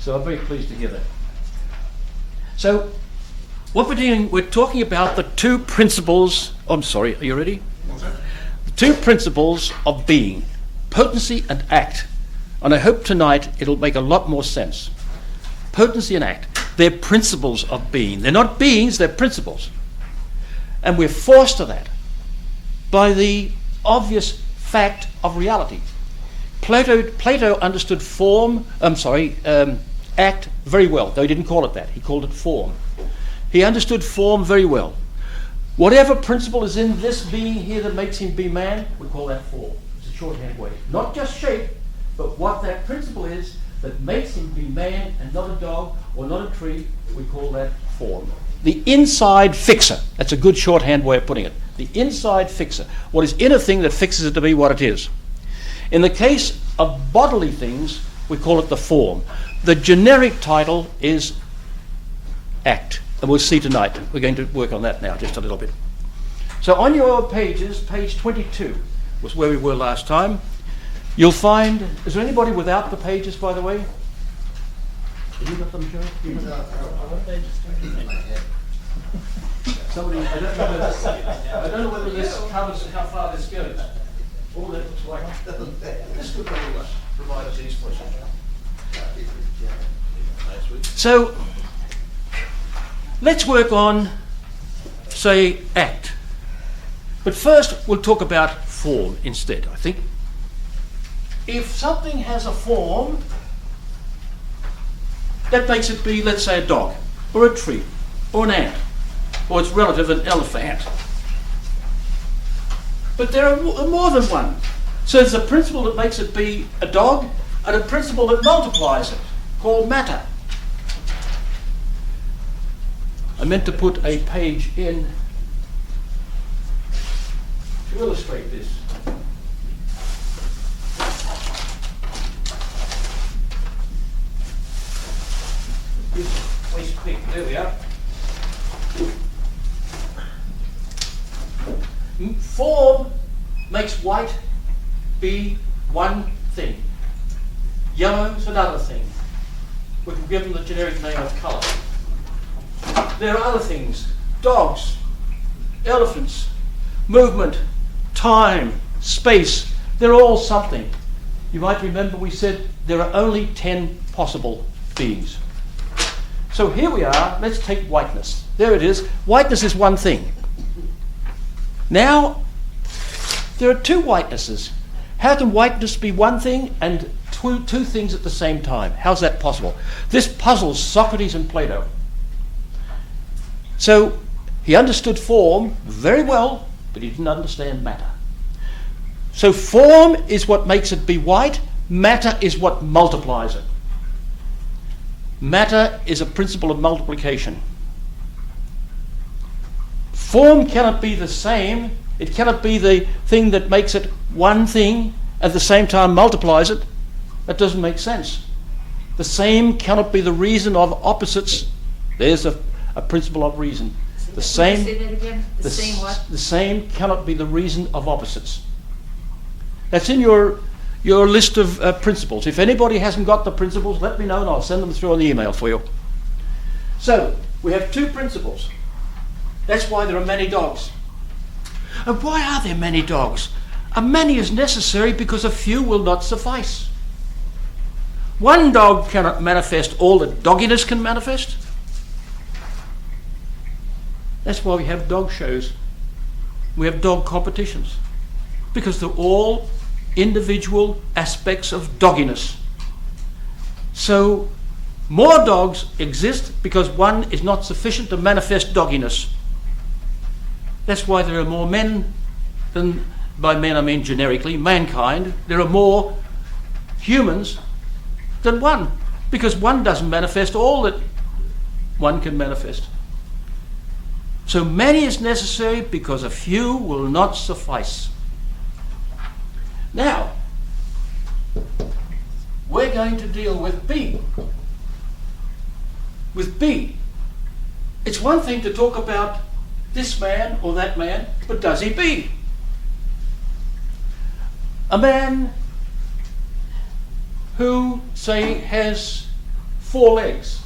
So I'm very pleased to hear that. So what we're doing, we're talking about the two principles. Oh, I'm sorry, are you ready? The two principles of being, potency and act. And I hope tonight it'll make a lot more sense. Potency and act. They're principles of being. They're not beings, they're principles. And we're forced to that by the obvious fact of reality. Plato understood act very well, though he didn't call it that. He called it form. He understood form very well. Whatever principle is in this being here that makes him be man, we call that form. It's a shorthand way. Not just shape, but what that principle is that makes him be man and not a dog or not a tree, we call that form. The inside fixer. That's a good shorthand way of putting it. The inside fixer. What is in a thing that fixes it to be what it is. In the case of bodily things, we call it the form. The generic title is act. And we'll see tonight. We're going to work on that now just a little bit. So on your pages, page 22 was where we were last time. You'll find, is there anybody without the pages, by the way? Have you got them, Joe? Somebody, I don't know whether this covers how far this goes. All that looks like this could provide us these questions. So let's work on, say, act. But first we'll talk about form instead, I think. If something has a form, that makes it be, let's say, a dog, or a tree, or an ant, or its relative, an elephant. But there are more than one. So there's a principle that makes it be a dog, and a principle that multiplies it, called matter. I meant to put a page in to illustrate this. There we are. Form makes white be one thing. Yellow's another thing. We can give them the generic name of colour. There are other things. Dogs, elephants, movement, time, space. They're all something. You might remember we said there are only 10 possible beings. So here we are. Let's take whiteness. There it is. Whiteness is one thing. Now, there are two whitenesses. How can whiteness be one thing and two things at the same time? How's that possible? This puzzles Socrates and Plato. So he understood form very well, but he didn't understand matter. So form is what makes it be white. Matter is what multiplies it. Matter is a principle of multiplication. Form cannot be the same. It cannot be the thing that makes it one thing at the same time multiplies it. That doesn't make sense. The same cannot be the reason of opposites. There's a principle of reason. The same. Say that again? The same what? The same cannot be the reason of opposites. That's in your list of principles. If anybody hasn't got the principles, let me know and I'll send them through on the email for you. So, we have two principles. That's why there are many dogs. And why are there many dogs? A many is necessary because a few will not suffice. One dog cannot manifest all that dogginess can manifest. That's why we have dog shows. We have dog competitions. Because they're all individual aspects of dogginess. So more dogs exist because one is not sufficient to manifest dogginess. That's why there are more men than, by men I mean generically, mankind. There are more humans than one, because one doesn't manifest all that one can manifest. So many is necessary because a few will not suffice. Now, we're going to deal with B. With B, it's one thing to talk about this man or that man, but does he be? A man who, say, has 4 legs.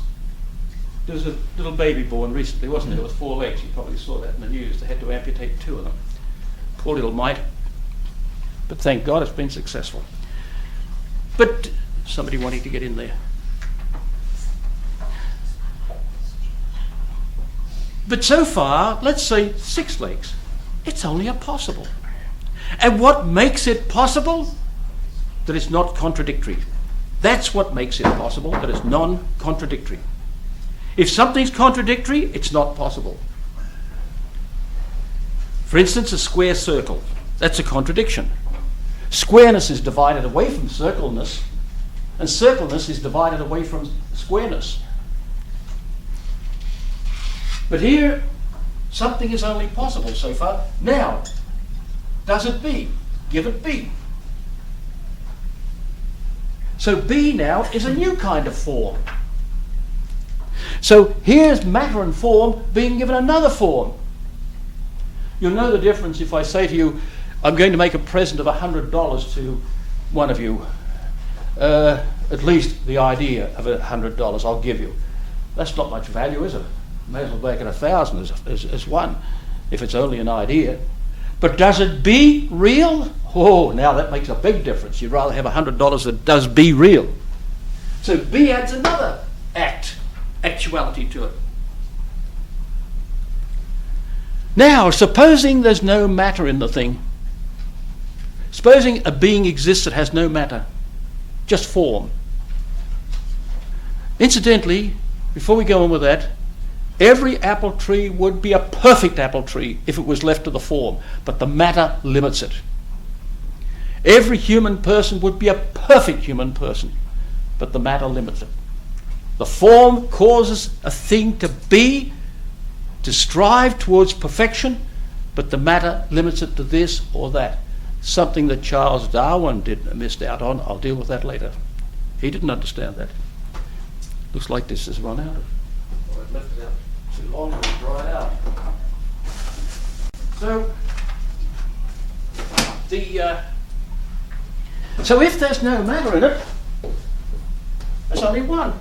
There was a little baby born recently, wasn't there, with 4 legs. You probably saw that in the news. They had to amputate 2 of them. Poor little mite. But thank God it's been successful. But somebody wanting to get in there. But so far, let's say 6 legs. It's only a possible. And what makes it possible? That it's not contradictory. That's what makes it possible, that it's non-contradictory. If something's contradictory, it's not possible. For instance, a square circle. That's a contradiction. Squareness is divided away from circleness, and circleness is divided away from squareness. But here, something is only possible so far. Now, does it be? Give it B. So B now is a new kind of form. So here's matter and form being given another form. You'll know the difference if I say to you, I'm going to make a present of $100 to one of you. At least the idea of $100 I'll give you. That's not much value, is it? May as well make it 1,000 as one, if it's only an idea. But does it be real? Oh, now that makes a big difference. You'd rather have $100 that does be real. So B adds another actuality to it. Now, supposing there's no matter in the thing. Supposing a being exists that has no matter, just form. Incidentally, before we go on with that, every apple tree would be a perfect apple tree if it was left to the form, but the matter limits it. Every human person would be a perfect human person, but the matter limits it. The form causes a thing to be, to strive towards perfection, but the matter limits it to this or that. Something that Charles Darwin missed out on. I'll deal with that later. He didn't understand that. Looks like this has run out. Or I've left it out too long and it's dried out. So if there's no matter in it, there's only one.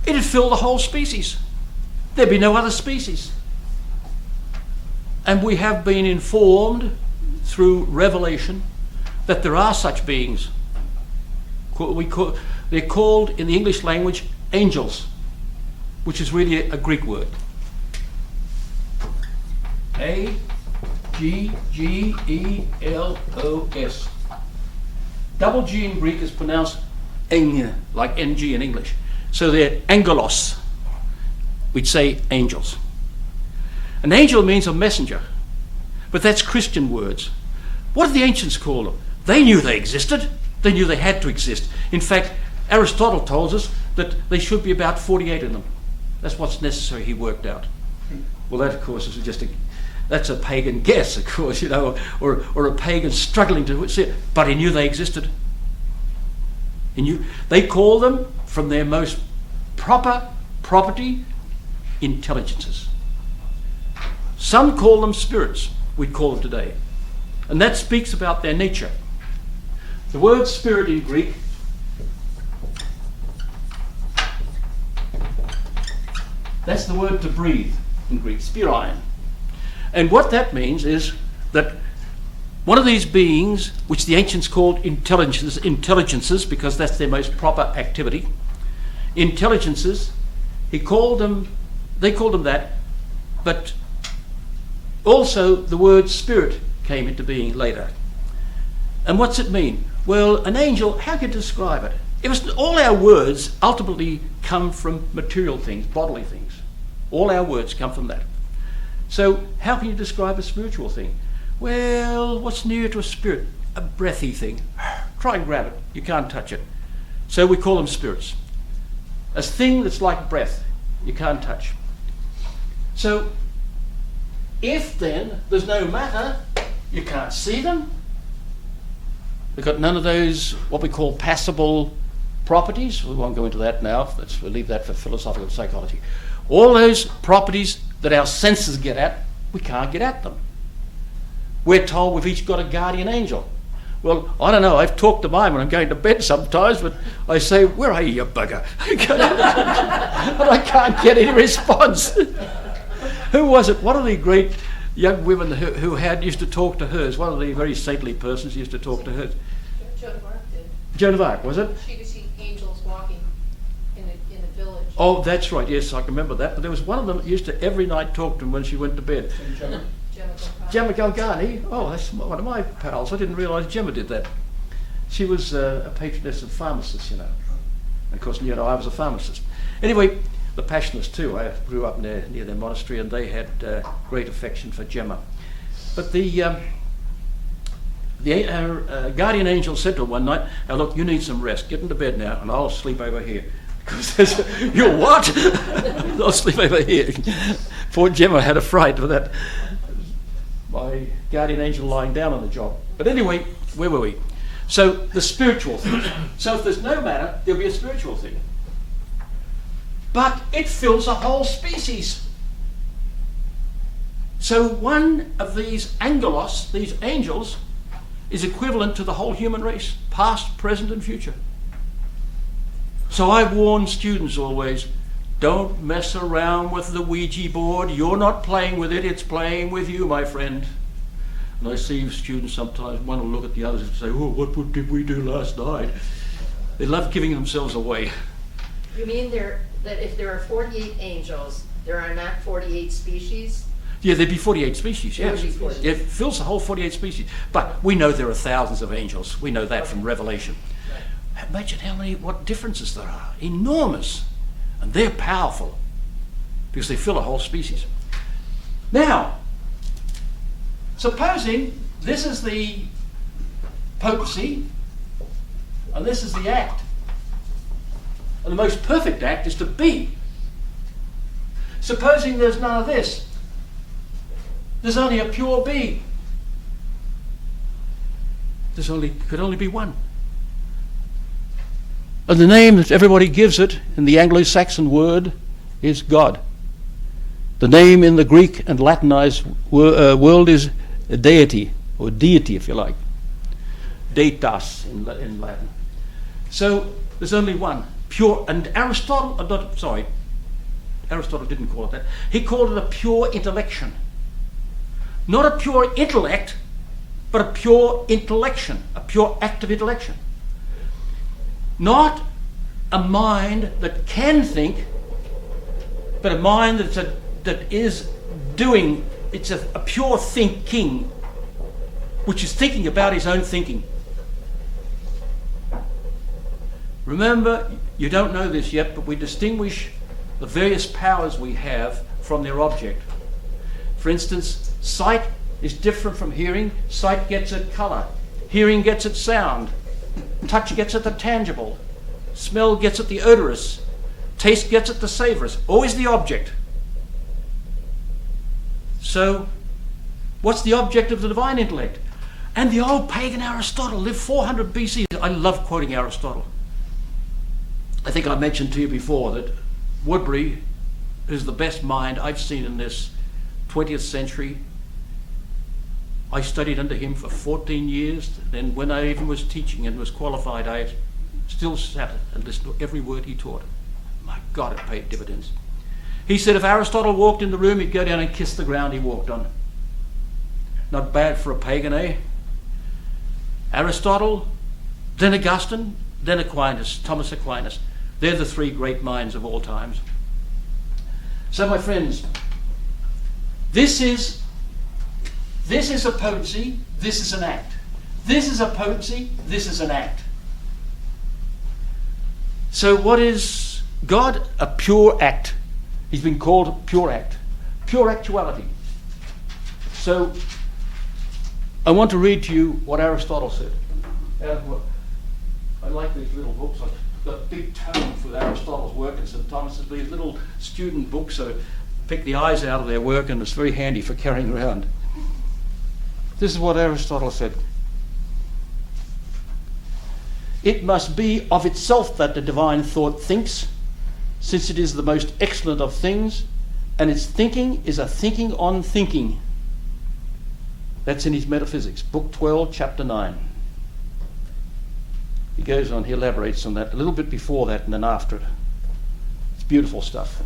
It'd fill the whole species. There'd be no other species. And we have been informed through revelation that there are such beings. They're called in the English language angels, which is really a Greek word. A-G-G-E-L-O-S. Double G in Greek is pronounced eng, like NG in English. So they're angelos. We'd say angels. An angel means a messenger, but that's Christian words. What did the ancients call them? They knew they existed. They knew they had to exist. In fact, Aristotle tells us that there should be about 48 of them. That's what's necessary, he worked out. Well, that, of course, is just that's a pagan guess, of course, or a pagan struggling to see it. But he knew they existed. He knew. They call them, from their most proper property, intelligences. Some call them spirits, we'd call them today. And that speaks about their nature. The word spirit in Greek that's the word to breathe in Greek, spirein. And what that means is that one of these beings, which the ancients called intelligences, because that's their most proper activity, intelligences, they called them that, but also the word spirit came into being later. And what's it mean? Well, an angel, how can you describe it? All our words ultimately come from material things, bodily things. All our words come from that. So how can you describe a spiritual thing? Well, what's near to a spirit? A breathy thing. Try and grab it. You can't touch it. So we call them spirits. A thing that's like breath, you can't touch. So if then there's no matter, you can't see them. We've got none of those, what we call passible properties. We won't go into that now. We'll leave that for philosophical psychology. All those properties that our senses get at, we can't get at them. We're told we've each got a guardian angel. Well, I don't know. I've talked to mine when I'm going to bed sometimes, but I say, "Where are you, bugger?" And I can't get any response. Who was it? One of the great young women who used to talk to hers. One of the very saintly persons used to talk to hers. Joan of Arc did. Joan of Arc, was it? She could see angels walking in the village. Oh, that's right. Yes, I can remember that. But there was one of them that used to every night talk to him when she went to bed. Gemma Galgani. Oh, that's one of my pals. I didn't realise Gemma did that. She was a patroness of pharmacists, you know. And of course, you know, I was a pharmacist. Anyway, the Passionists too. I grew up near their monastery, and they had great affection for Gemma. But the guardian angel said to her one night, "Now look, you need some rest. Get into bed now, and I'll sleep over here." Because you're what? I'll sleep over here. Poor Gemma had a fright for that. My guardian angel lying down on the job. But anyway, where were we? So the spiritual thing. So if there's no matter, there'll be a spiritual thing. But it fills a whole species. So one of these angelos, these angels, is equivalent to the whole human race, past, present, and future. So I warn students always, don't mess around with the Ouija board. You're not playing with it, it's playing with you, my friend. And I see students sometimes want to look at the others and say, "Oh, what did we do last night?" They love giving themselves away. You mean that if there are 48 angels, there are not 48 species? Yeah, there'd be 48 species, yes. There would be 48. It fills the whole 48 species. But we know there are thousands of angels. We know that from Revelation. Right. Imagine what differences there are. Enormous. And they're powerful because they fill a whole species. Now, supposing this is the potency and this is the act. And the most perfect act is to be. Supposing there's none of this. There's only a pure be. Could only be one. And the name that everybody gives it in the Anglo-Saxon word is God. The name in the Greek and Latinized world is deity, or deity if you like. Deitas in Latin. So there's only one. Pure, and Aristotle didn't call it that. He called it a pure intellection. Not a pure intellect, but a pure intellection, a pure active intellection. Not a mind that can think, but a mind that is doing, it's a pure thinking, which is thinking about his own thinking. Remember, you don't know this yet, but we distinguish the various powers we have from their object. For instance, sight is different from hearing. Sight gets at colour. Hearing gets at sound. Touch gets at the tangible. Smell gets at the odorous. Taste gets at the savourous. Always the object. So, what's the object of the divine intellect? And the old pagan Aristotle lived 400 BC. I love quoting Aristotle. I think I mentioned to you before that Woodbury is the best mind I've seen in this 20th century. I studied under him for 14 years. Then when I even was teaching and was qualified, I still sat and listened to every word he taught. My God, it paid dividends. He said if Aristotle walked in the room, he'd go down and kiss the ground he walked on. Not bad for a pagan, eh? Aristotle, then Augustine, then Aquinas, Thomas Aquinas. They're the three great minds of all times. So my friends, this is a potency, this is an act. This is a potency, this is an act. So what is God? A pure act. He's been called pure act. Pure actuality. So I want to read to you what Aristotle said. I like these little books. I've got big tomes with Aristotle's work and St. Thomas's. These little student books, so pick the eyes out of their work, and it's very handy for carrying around. This is what Aristotle said. It must be of itself that the divine thought thinks, since it is the most excellent of things, and its thinking is a thinking on thinking. That's in his Metaphysics, book 12, chapter 9. He goes on, he elaborates on that a little bit before that and then after it. It's beautiful stuff.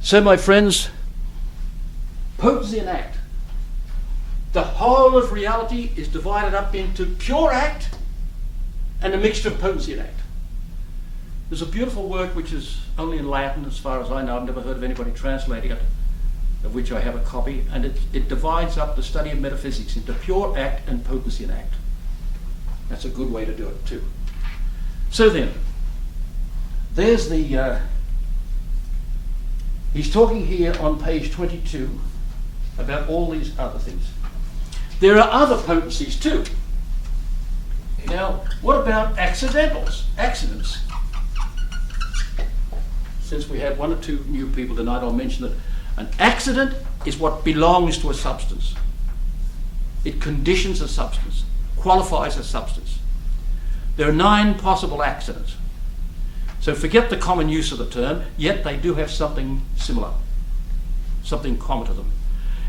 So, my friends, potency and act. The whole of reality is divided up into pure act and a mixture of potency and act. There's a beautiful work which is only in Latin as far as I know. I've never heard of anybody translating it, of which I have a copy, and it divides up the study of metaphysics into pure act and potency and act. That's a good way to do it too. So then, there's the, he's talking here on page 22 about all these other things. There are other potencies too. Now, what about accidentals, accidents? Since we have one or two new people tonight, I'll mention that an accident is what belongs to a substance. It conditions a substance, qualifies a substance. There are 9 possible accidents. So forget the common use of the term, yet they do have something similar, something common to them.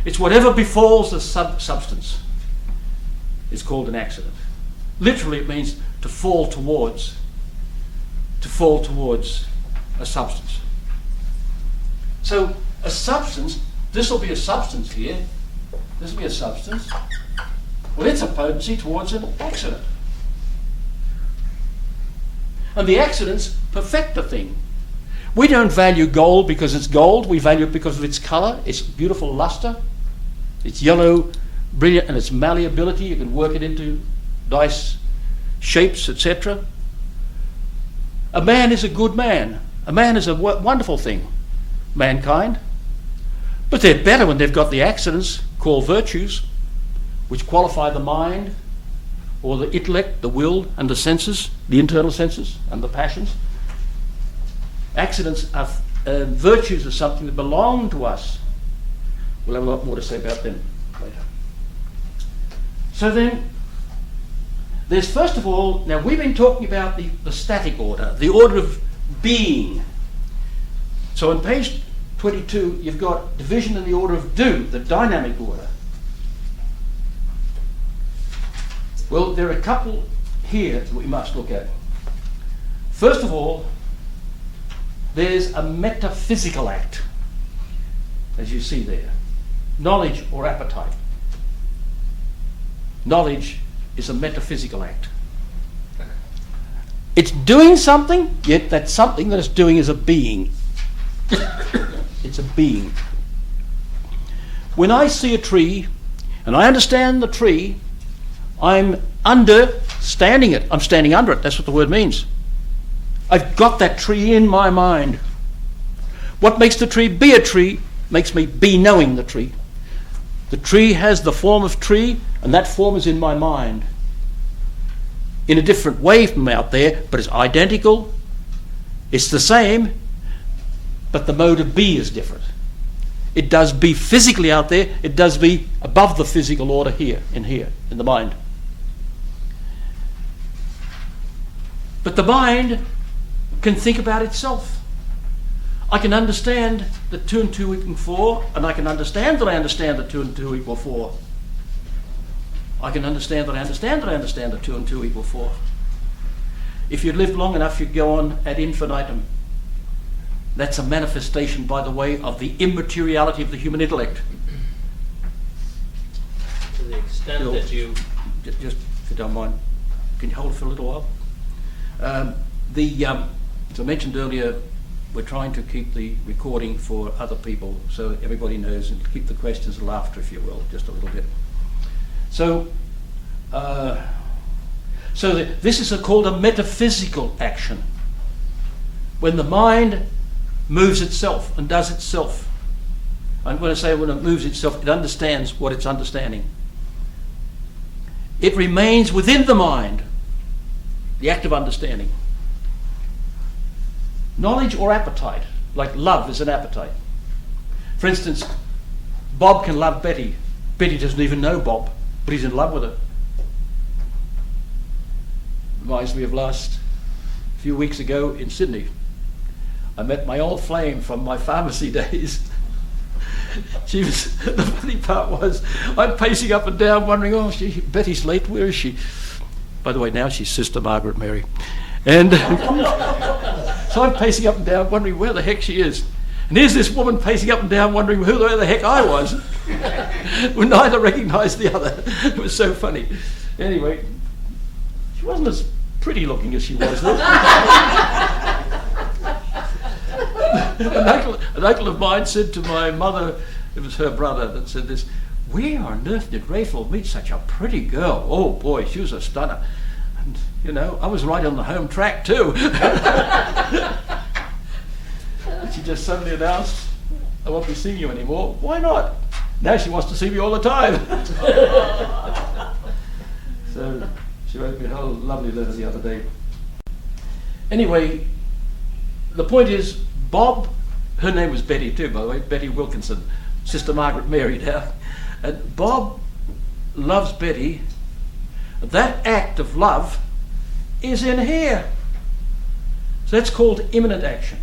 It's whatever befalls the substance is called an accident. Literally it means to fall towards a substance. So a substance, this will be a substance here, this will be a substance. Well, it's a potency towards an accident. And the accidents perfect the thing. We don't value gold because it's gold, we value it because of its colour, its beautiful lustre, its yellow, brilliant, and its malleability. You can work it into nice shapes, etc. A man is a good man. A man is a wonderful thing, mankind. But they're better when they've got the accidents called virtues, which qualify the mind, or the intellect, the will, and the senses, the internal senses, and the passions. Accidents are, virtues are something that belong to us. We'll have a lot more to say about them later. So then, there's first of all, now we've been talking about the static order, the order of being. So on page 22, you've got division in the order of do, the dynamic order. Well, there are a couple here that we must look at. First of all, there's a metaphysical act, as you see there. Knowledge or appetite. Knowledge is a metaphysical act. It's doing something, yet that something that it's doing is a being. It's a being. When I see a tree, and I understand the tree, I'm understanding it. I'm standing under it. That's what the word means. I've got that tree in my mind. What makes the tree be a tree makes me be knowing the tree. The tree has the form of tree, and that form is in my mind. In a different way from out there, but it's identical. It's the same, but the mode of be is different. It does be physically out there, it does be above the physical order here, in the mind. But the mind can think about itself. I can understand that 2 and 2 equal 4, and I can understand that I understand that 2 and 2 equal 4. I can understand that I understand that I understand that 2 and 2 equal 4. If you'd lived long enough, you'd go on ad infinitum. That's a manifestation, by the way, of the immateriality of the human intellect. To the extent that you... Just, if you don't mind, can you hold it for a little while? As I mentioned earlier, we're trying to keep the recording for other people so everybody knows, and keep the questions and laughter, if you will, just a little bit. So this is called a metaphysical action. When the mind moves itself and does itself. And when I say when it moves itself, it understands what it's understanding. It remains within the mind, the act of understanding. Knowledge or appetite, like love is an appetite. For instance, Bob can love Betty. Betty doesn't even know Bob, but he's in love with her. Reminds me of last few weeks ago in Sydney. I met my old flame from my pharmacy days. the funny part was, I'm pacing up and down wondering, oh, Betty's late, where is she? By the way, now she's Sister Margaret Mary. And so I'm pacing up and down wondering where the heck she is. And here's this woman pacing up and down wondering who the heck I was. We neither recognised the other. It was so funny. Anyway, she wasn't as pretty looking as she was then. An uncle of mine said to my mother, it was her brother that said this, where on earth did Raphael meet such a pretty girl? Oh boy, she was a stunner. And, you know, I was right on the home track too. She just suddenly announced, I won't be seeing you anymore. Why not? Now she wants to see me all the time. So she wrote me a whole lovely letter the other day. Anyway, the point is, Bob, her name was Betty too, by the way, Betty Wilkinson, Sister Margaret Mary now. And Bob loves Betty. That act of love is in here. So that's called imminent action.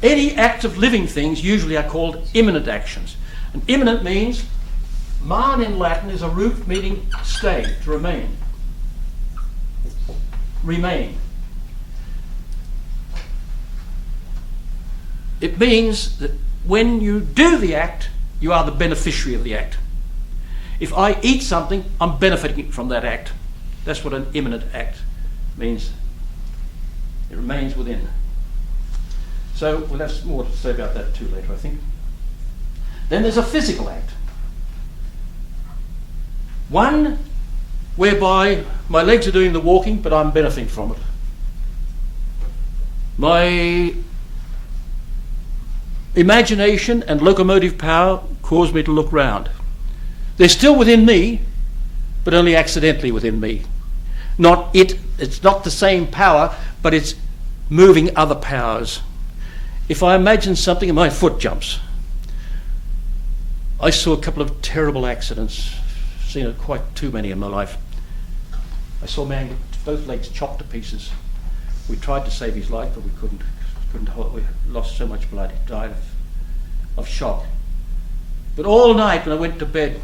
Any act of living things usually are called imminent actions. And imminent means, man in Latin is a root meaning stay, to remain. Remain. It means that when you do the act, you are the beneficiary of the act. If I eat something, I'm benefiting from that act. That's what an imminent act means. It remains within. So we'll have more to say about that too later, I think. Then there's a physical act. One whereby my legs are doing the walking, but I'm benefiting from it. My imagination and locomotive power cause me to look round. They're still within me, but only accidentally within me. It's not the same power, but it's moving other powers. If I imagine something and my foot jumps. I saw a couple of terrible accidents, seen it quite too many in my life. I saw a man get both legs chopped to pieces. We tried to save his life, but we couldn't hold, we lost so much blood, he died of shock. But all night when I went to bed,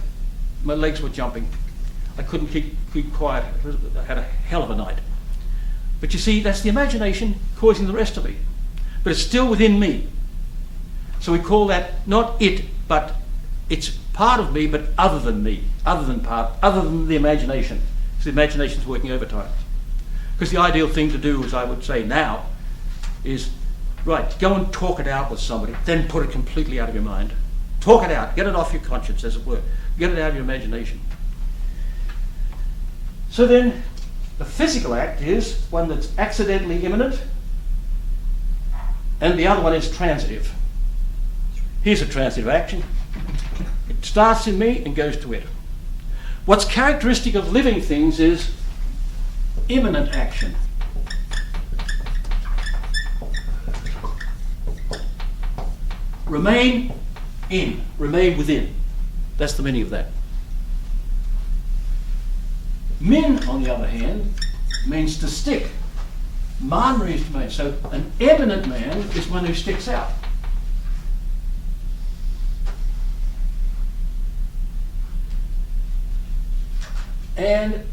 my legs were jumping. I couldn't keep quiet. I had a hell of a night. But you see, that's the imagination causing the rest of me. But it's still within me. So we call that not it, but it's part of me, but other than me, other than the imagination. So the imagination's working overtime. Because the ideal thing to do, as I would say now, is, right, go and talk it out with somebody, then put it completely out of your mind. Talk it out, get it off your conscience, as it were. Get it out of your imagination. So then, the physical act is one that's accidentally imminent, and the other one is transitive. Here's a transitive action. It starts in me and goes to it. What's characteristic of living things is imminent action. Remain in, remain within. That's the meaning of that. Min, on the other hand, means to stick. Man means to remain. So an eminent man is one who sticks out. And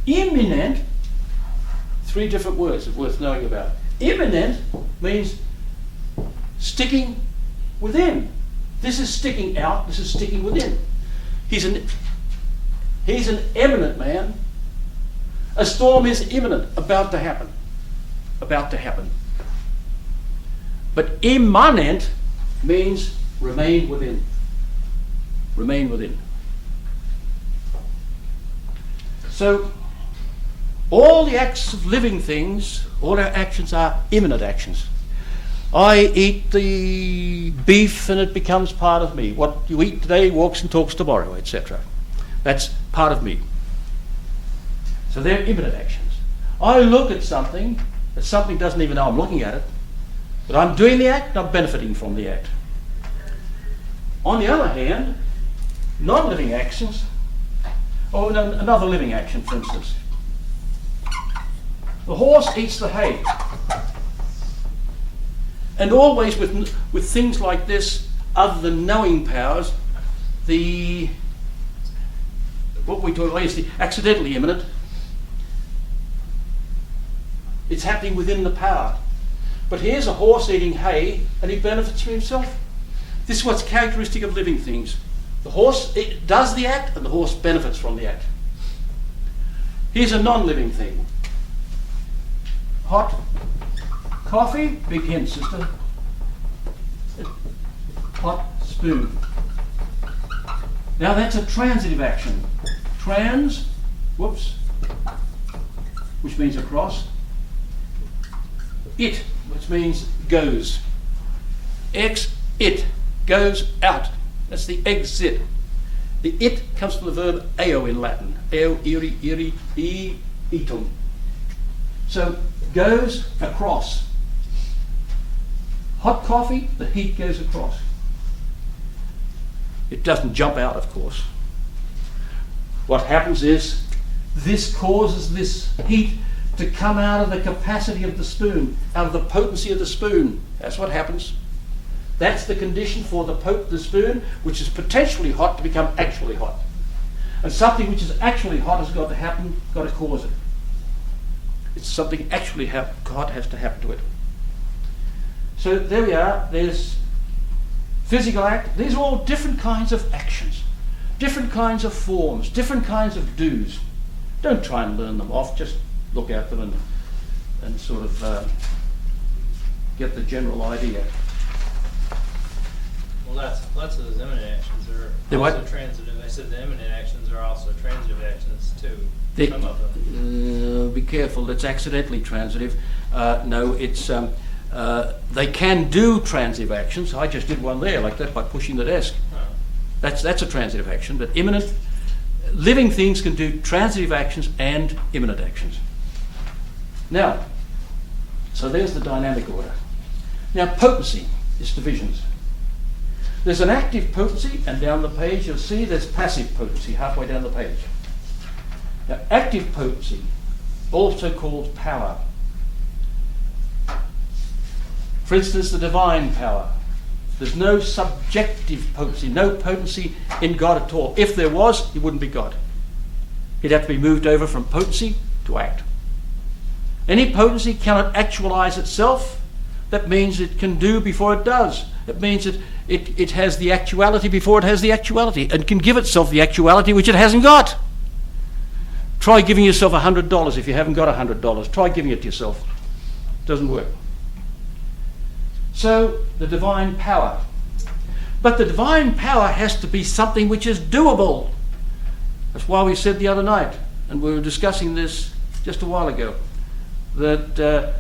imminent, three different words worth knowing about. Imminent means sticking within. This is sticking out, this is sticking within. He's an eminent man. A storm is imminent, about to happen. About to happen. But immanent means remain within. Remain within. So, all the acts of living things, all our actions are imminent actions. I eat the beef and it becomes part of me. What you eat today walks and talks tomorrow, etc. That's part of me. So they're imminent actions. I look at something, that something doesn't even know I'm looking at it, but I'm doing the act and I'm benefiting from the act. On the other hand, non-living actions, or another living action, for instance. The horse eats the hay. And always with things like this, other than knowing powers, what we talk about is the accidentally immanent. It's happening within the power. But here's a horse eating hay, and he benefits from himself. This is what's characteristic of living things. The horse does the act, and the horse benefits from the act. Here's a non-living thing. Hot coffee, big hint, sister. Hot spoon. Now that's a transitive action. Trans, whoops, which means across. It, which means goes. Ex, it, goes out. That's the exit. The it comes from the verb eo in Latin. Eo, iri, itum. So, goes across. Hot coffee, the heat goes across. It doesn't jump out, of course. What happens is this causes this heat to come out of the capacity of the spoon, out of the potency of the spoon. That's what happens. That's the condition for the spoon, which is potentially hot, to become actually hot. And something which is actually hot has got to happen, got to cause it. It's something actually hot has to happen to it. So there we are. There's physical act. These are all different kinds of actions, different kinds of forms, different kinds of do's. Don't try and learn them off. Just look at them and sort of get the general idea. Well, lots of those imminent actions are The what? also transitive. I said the imminent actions are also transitive actions too. They- Some of them. Be careful, that's accidentally transitive. No, it's they can do transitive actions. I just did one there like that by pushing the desk. Huh. That's a transitive action, but imminent, living things can do transitive actions and imminent actions. Now, so there's the dynamic order. Now, potency is divisions. There's an active potency, and down the page you'll see there's passive potency halfway down the page. Now, active potency, also called power. For instance, the divine power. There's no subjective potency, no potency in God at all. If there was, he wouldn't be God. He'd have to be moved over from potency to act. Any potency cannot actualize itself. That means it can do before it does. It means it has the actuality before it has the actuality, and can give itself the actuality which it hasn't got. Try giving yourself $100 if you haven't got $100. Try giving it to yourself. Doesn't work. So, the divine power. But the divine power has to be something which is doable. That's why we said the other night, and we were discussing this just a while ago, that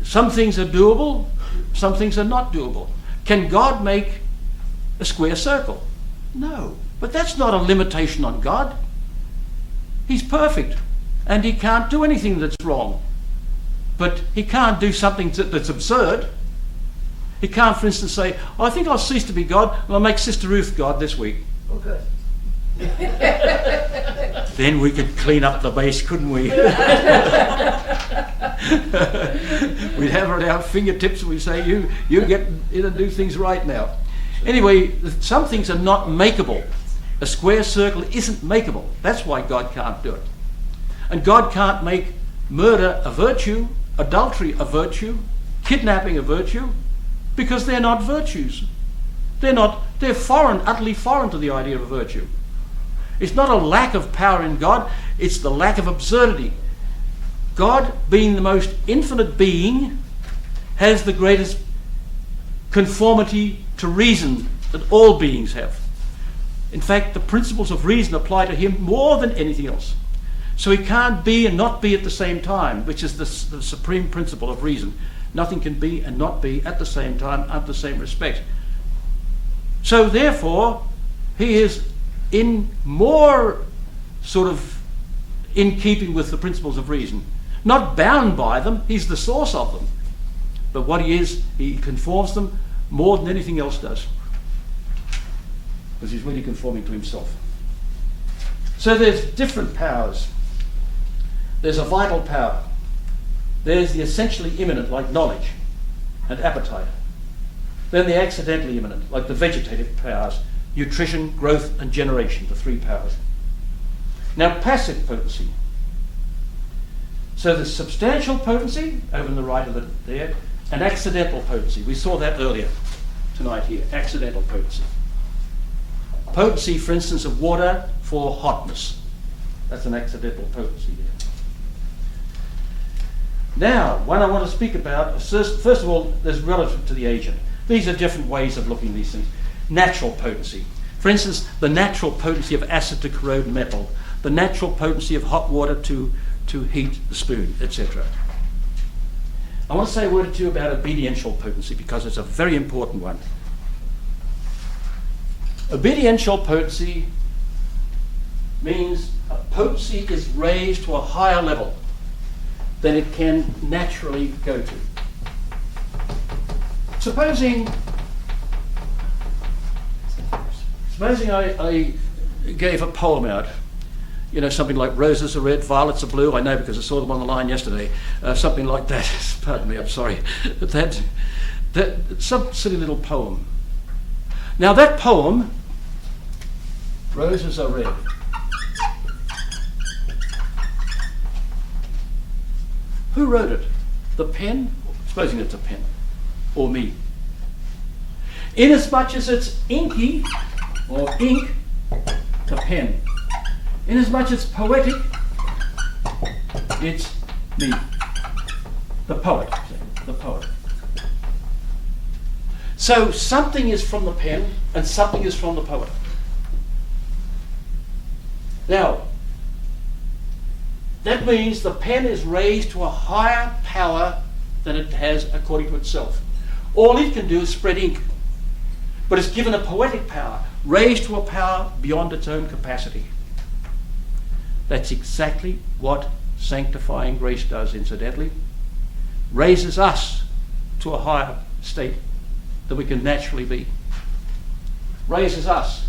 some things are doable, some things are not doable. Can God make a square circle? No. But that's not a limitation on God. He's perfect, and he can't do anything that's wrong. But he can't do something that's absurd. He can't, for instance, say, oh, I think I'll cease to be God, and I'll make Sister Ruth God this week. Oh, good. Then we could clean up the base, couldn't we? We'd have her at our fingertips and we'd say, you get in and do things right now. Anyway, some things are not makeable. A square circle isn't makeable. That's why God can't do it. And God can't make murder a virtue, adultery a virtue, kidnapping a virtue, because they're not virtues. They're foreign, utterly foreign to the idea of a virtue. It's not a lack of power in God, it's the lack of absurdity. God, being the most infinite being, has the greatest conformity to reason that all beings have. In fact, the principles of reason apply to him more than anything else. So he can't be and not be at the same time, which is the supreme principle of reason. Nothing can be and not be at the same time, under the same respect. So therefore, he is in more sort of in keeping with the principles of reason. Not bound by them, he's the source of them. But what he is, he conforms them more than anything else does. Because he's really conforming to himself. So there's different powers. There's a vital power. There's the essentially immanent, like knowledge and appetite. Then the accidentally immanent, like the vegetative powers, nutrition, growth, and generation, the three powers. Now, passive potency. So there's substantial potency, over on the right of it there, and accidental potency. We saw that earlier tonight here, accidental potency. Potency, for instance, of water for hotness. That's an accidental potency there. Now, what I want to speak about, first of all, there's relative to the agent. These are different ways of looking at these things. Natural potency. For instance, the natural potency of acid to corrode metal, the natural potency of hot water to heat the spoon, etc. I want to say a word or two about obediential potency because it's a very important one. Obediential potency means a potency is raised to a higher level than it can naturally go to. Supposing I gave a poem out, something like roses are red, violets are blue. I know because I saw them on the line yesterday. Something like that. Pardon me, I'm sorry. That some silly little poem. Now that poem, roses are red. Who wrote it? The pen? Supposing it's a pen. Or me. Inasmuch as it's inky, or ink, the pen. Inasmuch as it's poetic, it's me. The poet. The poet. So something is from the pen and something is from the poet. Now, that means the pen is raised to a higher power than it has according to itself. All it can do is spread ink. But it's given a poetic power, raised to a power beyond its own capacity. That's exactly what sanctifying grace does, incidentally. Raises us to a higher state than we can naturally be. Raises us.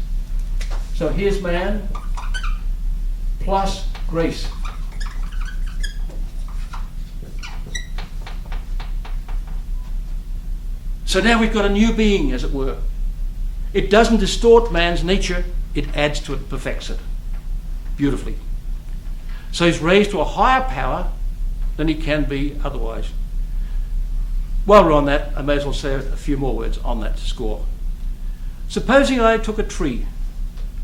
So here's man plus grace. So now we've got a new being, as it were. It doesn't distort man's nature, it adds to it, perfects it beautifully. So he's raised to a higher power than he can be otherwise. While we're on that, I may as well say a few more words on that score. Supposing I took a tree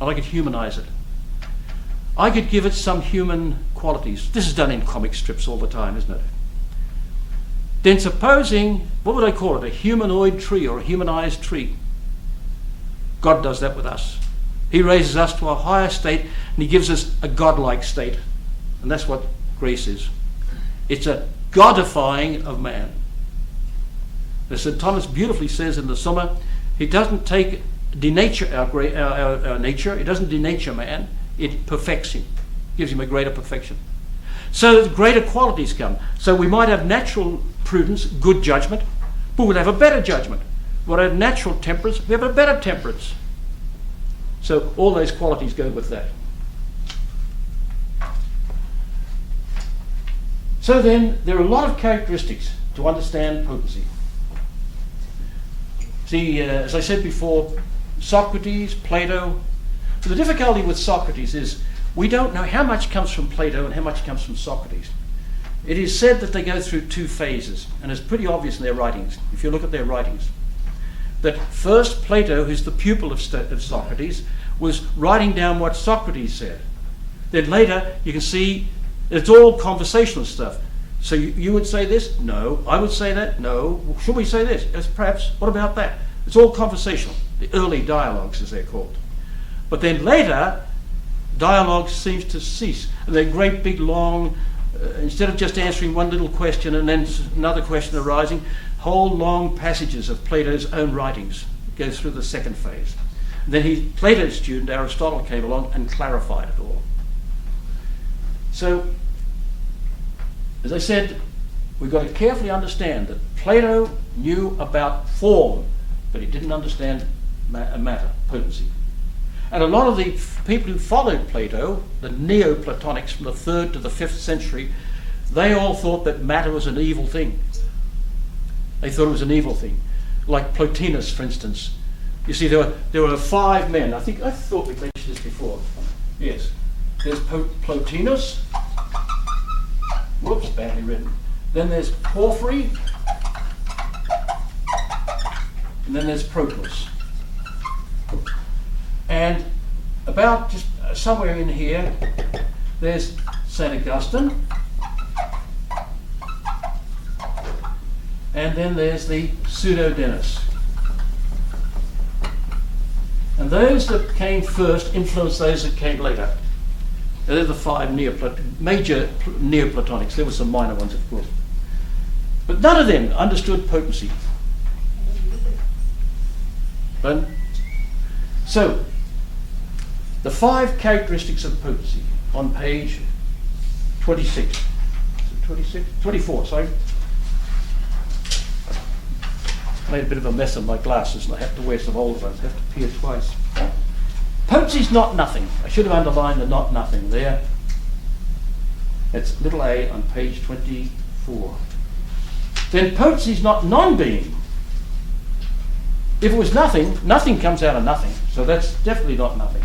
and I could humanize it. I could give it some human qualities. This is done in comic strips all the time, isn't it? Then supposing, what would I call it? A humanoid tree or a humanized tree. God does that with us. He raises us to a higher state and he gives us a godlike state. And that's what grace is. It's a godifying of man. As St. Thomas beautifully says in the Summa, he doesn't denature our nature, it doesn't denature man, it perfects him, gives him a greater perfection. So greater qualities come. So we might have natural prudence, good judgment, but we'll have a better judgment. We'll have natural temperance, we have a better temperance. So all those qualities go with that. So then, there are a lot of characteristics to understand potency. See, as I said before, Socrates, Plato. The difficulty with Socrates is we don't know how much comes from Plato and how much comes from Socrates. It is said that they go through two phases, and it's pretty obvious in their writings, if you look at their writings, that first Plato, who's the pupil of Socrates, was writing down what Socrates said. Then later, you can see it's all conversational stuff. So you would say this? No. I would say that? No. Should we say this? Yes, perhaps. What about that? It's all conversational. The early dialogues, as they're called. But then later, dialogue seems to cease. And they're great big long, instead of just answering one little question and then another question arising, whole long passages of Plato's own writings go through the second phase. And then Plato's student, Aristotle, came along and clarified it all. So, as I said, we've got to carefully understand that Plato knew about form, but he didn't understand matter, potency. And a lot of the people who followed Plato, the Neoplatonics from the 3rd to the 5th century, they all thought that matter was an evil thing. They thought it was an evil thing. Like Plotinus, for instance. You see, there were 5 men. I thought we mentioned this before. Yes. There's Plotinus. Whoops, badly written. Then there's Porphyry. And then there's Proclus. And about just somewhere in here, there's St. Augustine. And then there's the Pseudo-Denis. And those that came first influenced those that came later. They're the 5 major Neoplatonics. There were some minor ones, of course. But none of them understood potency. So, the 5 characteristics of potency on page 26. 24, sorry. Made a bit of a mess of my glasses and I have to wear some old ones. I have to peer twice. Potency is not nothing. I should have underlined the not nothing there. It's little a on page 24. Then potency is not non-being. If it was nothing, nothing comes out of nothing. So that's definitely not nothing.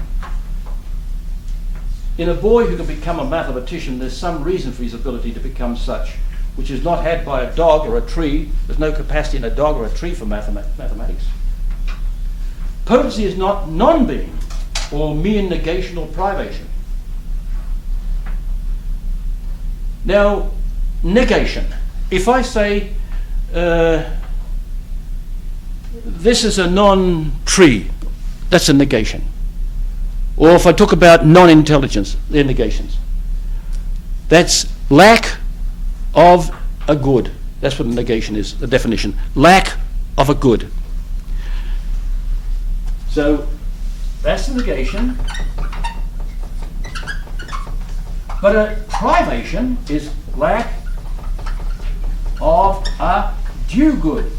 In a boy who can become a mathematician, there's some reason for his ability to become such, which is not had by a dog or a tree. There's no capacity in a dog or a tree for mathematics. Potency is not non-being or mere negation or privation. Now, negation. If I say this is a non-tree, that's a negation. Or if I talk about non-intelligence, they're negations. That's lack of a good. That's what a negation is, the definition. Lack of a good. So that's the negation. But a privation is lack of a due good.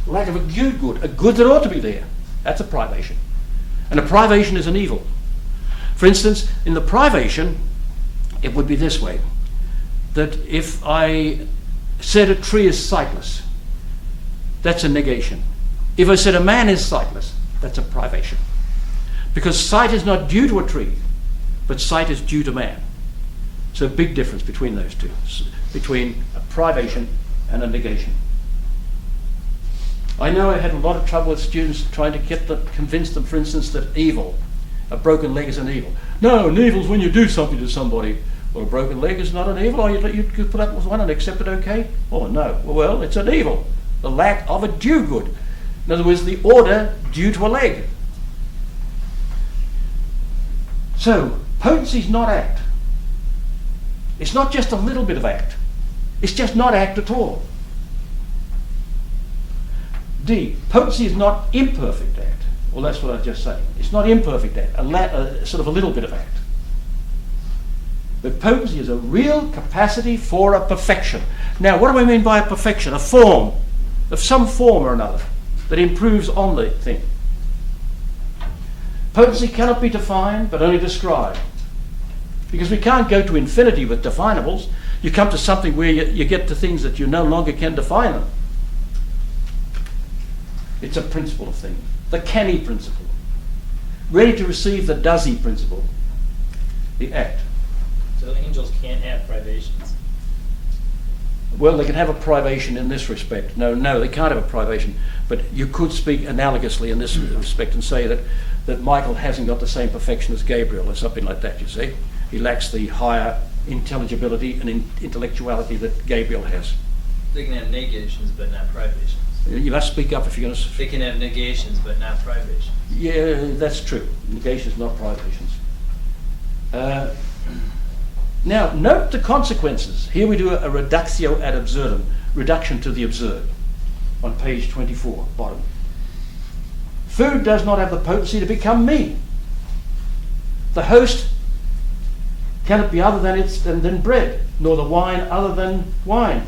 Lack of a due good, a good that ought to be there. That's a privation. And a privation is an evil. For instance, in the privation, it would be this way, that if I said a tree is sightless, that's a negation. If I said a man is sightless, that's a privation. Because sight is not due to a tree, but sight is due to man. So a big difference between those two, between a privation and a negation. I know I had a lot of trouble with students trying to convince them, for instance, that evil, a broken leg is an evil. No, an evil is when you do something to somebody. Well, a broken leg is not an evil. Or you could put up with one and accept it okay? Oh, no. Well, it's an evil. The lack of a due good. In other words, the order due to a leg. So, potency is not act. It's not just a little bit of act. It's just not act at all. D, potency is not imperfect act. Well, that's what I was just saying. It's not imperfect act, sort of a little bit of act. But potency is a real capacity for a perfection. Now, what do I mean by a perfection? A form, of some form or another, that improves on the thing. Potency cannot be defined, but only described. Because we can't go to infinity with definables. You come to something where you get to things that you no longer can define them. It's a principle of things. The canny principle. Ready to receive the does-he principle. The act. So angels can't have privations. Well, they can have a privation in this respect. No, they can't have a privation. But you could speak analogously in this respect and say that Michael hasn't got the same perfection as Gabriel or something like that, you see. He lacks the higher intelligibility and intellectuality that Gabriel has. They can have negations but not privations. You must speak up if you're going to... They can have negations but not privations. Yeah, that's true. Negations, not privations. Now, note the consequences. Here we do a reductio ad absurdum, reduction to the absurd, on page 24, bottom. Food does not have the potency to become me. The host cannot be other than bread, nor the wine other than wine.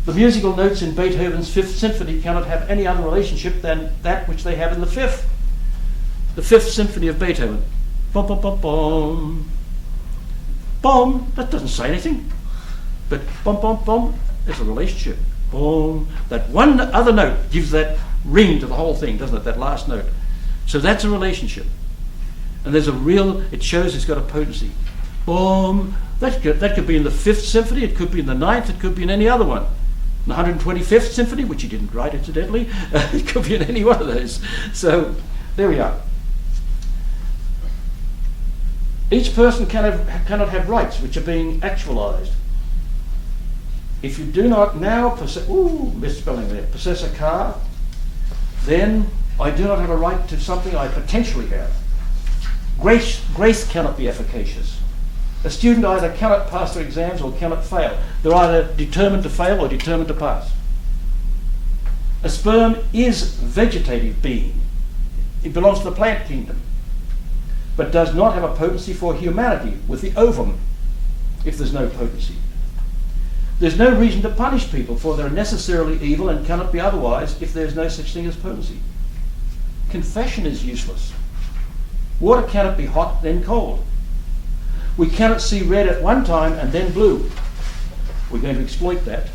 The musical notes in Beethoven's Fifth Symphony cannot have any other relationship than that which they have in the Fifth. The Fifth Symphony of Beethoven. Bum, bum, bum, bum. Bum, that doesn't say anything. But bum, bum, bum, there's a relationship. Boom. That one other note gives that ring to the whole thing, doesn't it? That last note. So that's a relationship. And there's a real, it shows it's got a potency. Boom. That could be in the Fifth Symphony, it could be in the Ninth, it could be in any other one. The 125th Symphony, which he didn't write incidentally, it could be in any one of those. So there we are. Each person cannot have rights which are being actualized. If you do not now possess, misspelling there, possess a car, then I do not have a right to something I potentially have. Grace cannot be efficacious. A student either cannot pass their exams or cannot fail. They're either determined to fail or determined to pass. A sperm is vegetative being. It belongs to the plant kingdom, but does not have a potency for humanity with the ovum if there's no potency. There's no reason to punish people, for they're necessarily evil and cannot be otherwise if there's no such thing as potency. Confession is useless. Water cannot be hot, then cold. We cannot see red at one time and then blue. We're going to exploit that.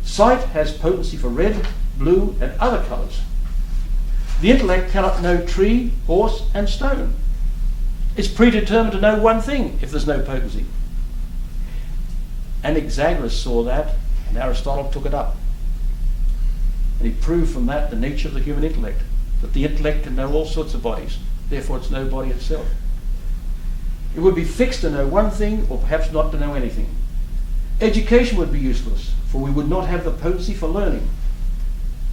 Sight has potency for red, blue, and other colours. The intellect cannot know tree, horse, and stone. It's predetermined to know one thing if there's no potency. Anaxagoras saw that, and Aristotle took it up. And he proved from that the nature of the human intellect, that the intellect can know all sorts of bodies, therefore it's no body itself. It would be fixed to know one thing, or perhaps not to know anything. Education would be useless, for we would not have the potency for learning.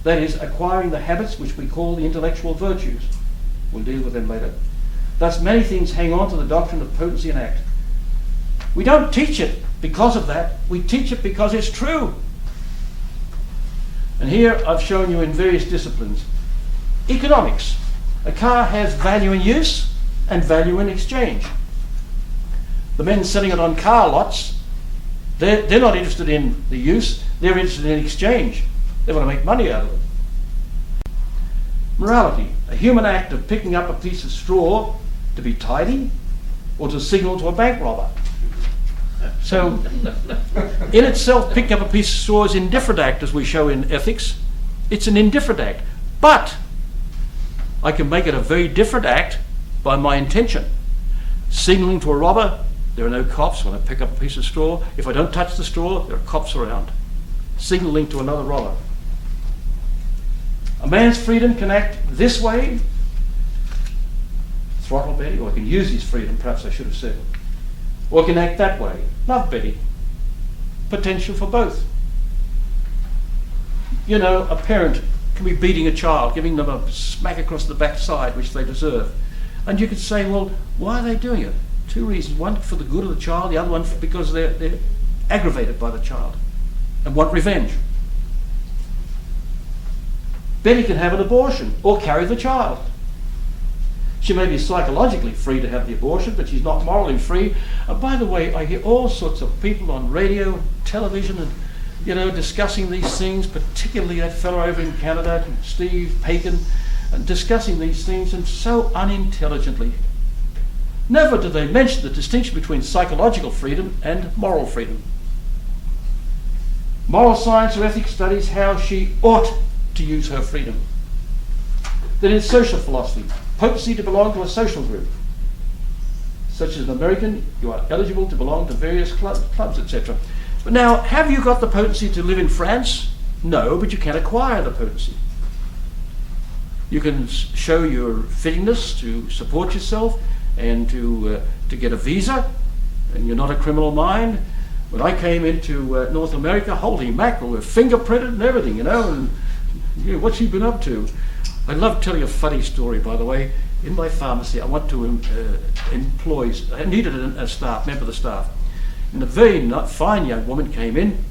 That is, acquiring the habits which we call the intellectual virtues. We'll deal with them later. Thus, many things hang on to the doctrine of potency and act. We don't teach it because of that. We teach it because it's true. And here I've shown you in various disciplines. Economics. A car has value in use and value in exchange. The men selling it on car lots, they're not interested in the use, they're interested in exchange. They want to make money out of it. Morality, a human act of picking up a piece of straw to be tidy or to signal to a bank robber. So, in itself, picking up a piece of straw is an indifferent act, as we show in ethics. It's an indifferent act. But I can make it a very different act by my intention. Signaling to a robber, there are no cops when I pick up a piece of straw. If I don't touch the straw, there are cops around. Signaling to another robber. A man's freedom can act this way, throttle Betty, or I can use his freedom, perhaps I should have said. Or I can act that way, love Betty. Potential for both. You know, a parent can be beating a child, giving them a smack across the backside, which they deserve. And you could say, well, why are they doing it? Two reasons. One for the good of the child, the other one because they're aggravated by the child and want revenge. Betty can have an abortion or carry the child. She may be psychologically free to have the abortion, but she's not morally free. And by the way, I hear all sorts of people on radio, television, and discussing these things, particularly that fellow over in Canada, Steve Pagan, and discussing these things, and so unintelligently. Never do they mention the distinction between psychological freedom and moral freedom. Moral science or ethics studies how she ought to use her freedom. Then in social philosophy, potency to belong to a social group. Such as an American, you are eligible to belong to various clubs, etc. But now, have you got the potency to live in France? No, but you can acquire the potency. You can show your fittingness to support yourself and to get a visa, and you're not a criminal mind. When I came into North America, holy mackerel, we're fingerprinted and everything, and what's he been up to? I love telling a funny story, by the way. In my pharmacy, I want to employ, I needed a staff, member of the staff. And a very fine young woman came in,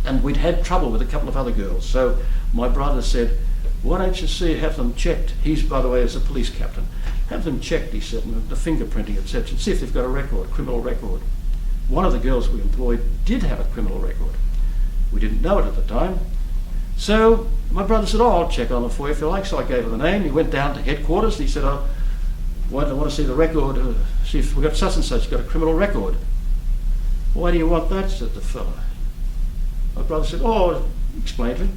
and we'd had trouble with a couple of other girls. So my brother said, why don't you have them checked? He's, by the way, is a police captain. Have them checked, he said, the fingerprinting, etc., and see if they've got a record, criminal record. One of the girls we employed did have a criminal record. We didn't know it at the time. So my brother said, oh, I'll check on it for you if you like. So I gave her the name. He went down to headquarters. He said, I want to see the record, see if we've got such and such, got a criminal record. Why do you want that? Said the fellow. My brother said, oh, explain to me.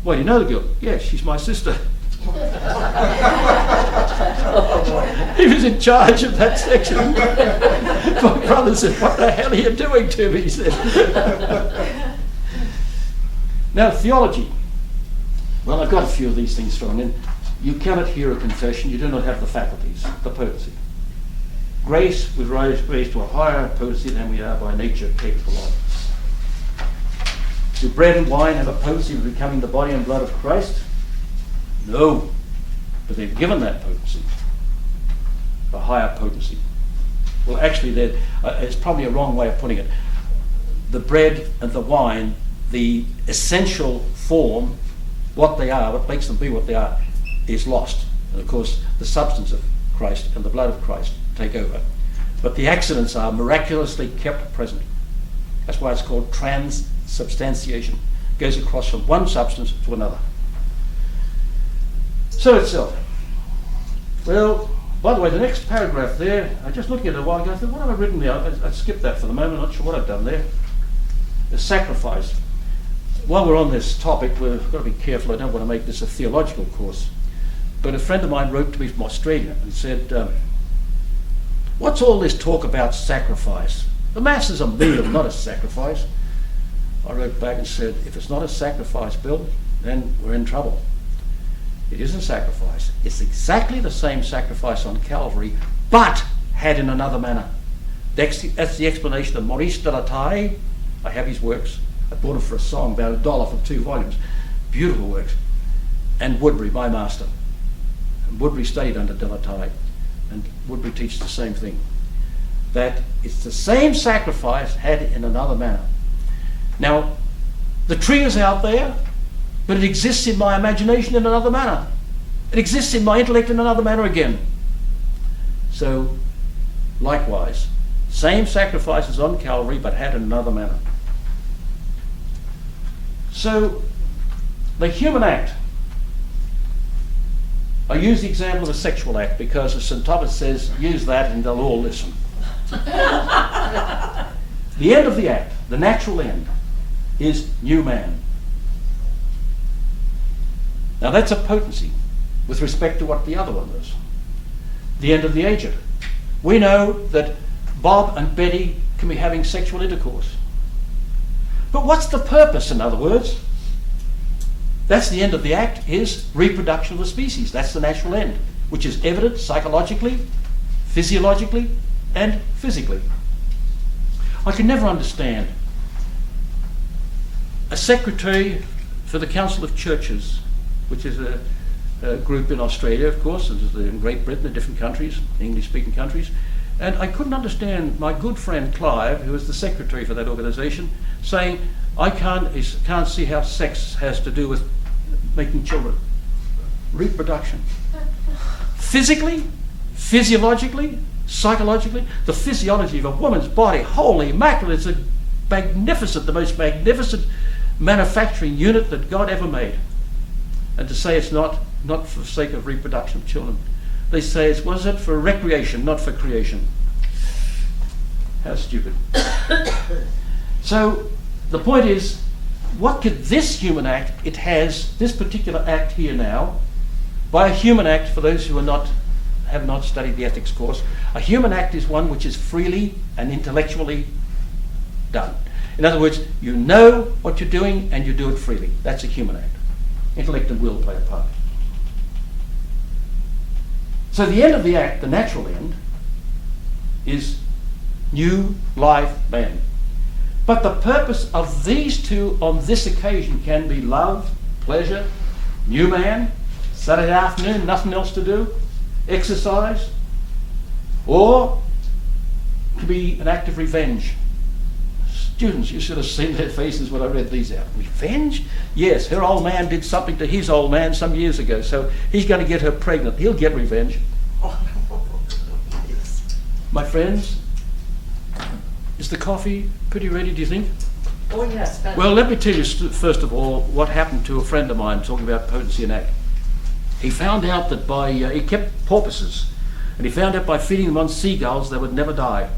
Why, do you know the girl? Yes, she's my sister. He was in charge of that section. My brother said, what the hell are you doing to me? He said. Now, theology. Well, I've got a few of these things thrown in. You cannot hear a confession. You do not have the faculties, the potency. Grace, we're raised to a higher potency than we are by nature capable of. Do bread and wine have a potency of becoming the body and blood of Christ? No, but they've given that potency, a higher potency. Well, actually, it's probably a wrong way of putting it. The bread and the wine, the essential form, what they are, what makes them be what they are, is lost. And of course, the substance of Christ and the blood of Christ take over. But the accidents are miraculously kept present. That's why it's called transubstantiation. It goes across from one substance to another. So itself. Well, by the way, the next paragraph there, I was just looking at it a while ago, I thought, what have I written there? I skipped that for the moment, I'm not sure what I've done there. The sacrifice. While we're on this topic, we've got to be careful, I don't want to make this a theological course, but a friend of mine wrote to me from Australia and said, what's all this talk about sacrifice? The Mass is a meal, not a sacrifice. I wrote back and said, if it's not a sacrifice, Bill, then we're in trouble. It isn't sacrifice. It's exactly the same sacrifice on Calvary, but had in another manner. That's the explanation of Maurice de la Taille. I have his works. I bought them for a song, about $1 for 2 volumes. Beautiful works. And Woodbury, my master. And Woodbury studied under de la Taille. And Woodbury teaches the same thing. That it's the same sacrifice had in another manner. Now, the tree is out there, but it exists in my imagination in another manner. It exists in my intellect in another manner again. So, likewise, same sacrifices on Calvary, but had in another manner. So, the human act. I use the example of the sexual act because, as St. Thomas says, use that and they'll all listen. The end of the act, the natural end, is new man. Now that's a potency with respect to what the other one is. The end of the agent. We know that Bob and Betty can be having sexual intercourse. But what's the purpose, in other words? That's the end of the act, is reproduction of the species. That's the natural end, which is evident psychologically, physiologically, and physically. I can never understand a secretary for the Council of Churches, which is a group in Australia, of course, and in Great Britain, in different countries, English-speaking countries, and I couldn't understand my good friend Clive, who was the secretary for that organisation, saying, I can't see how sex has to do with making children. Reproduction. Physically, physiologically, psychologically, the physiology of a woman's body, holy mackerel, it's a magnificent, the most magnificent manufacturing unit that God ever made. And to say it's not for the sake of reproduction of children. They say it's, was it for recreation, not for creation. How stupid. So the point is, what could this human act, it has this particular act here now, by a human act, for those who have not studied the ethics course, a human act is one which is freely and intellectually done. In other words, you know what you're doing and you do it freely. That's a human act. Intellect and will play a part. So the end of the act, the natural end, is new life man. But the purpose of these two on this occasion can be love, pleasure, new man, Saturday afternoon, nothing else to do, exercise, or it could be an act of revenge. Students, you should have seen their faces when I read these out. Revenge? Yes, her old man did something to his old man some years ago, so he's going to get her pregnant. He'll get revenge. My friends, is the coffee pretty ready, do you think? Oh, yes. but- Well, let me tell you first of all what happened to a friend of mine talking about potency and act. He found out that by, he kept porpoises, and he found out by feeding them on seagulls they would never die.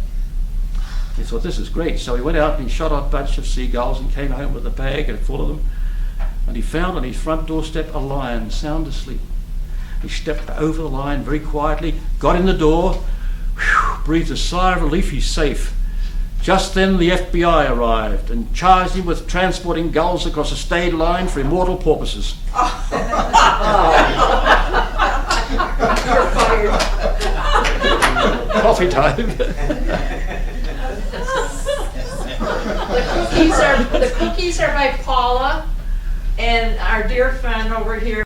He thought, this is great. So he went out and he shot a bunch of seagulls and came home with a bag and full of them. And he found on his front doorstep a lion sound asleep. He stepped over the lion very quietly, got in the door, breathed a sigh of relief, he's safe. Just then the FBI arrived and charged him with transporting gulls across a state line for immortal porpoises. You're fired. Coffee time. The cookies are by Paula and our dear friend over here.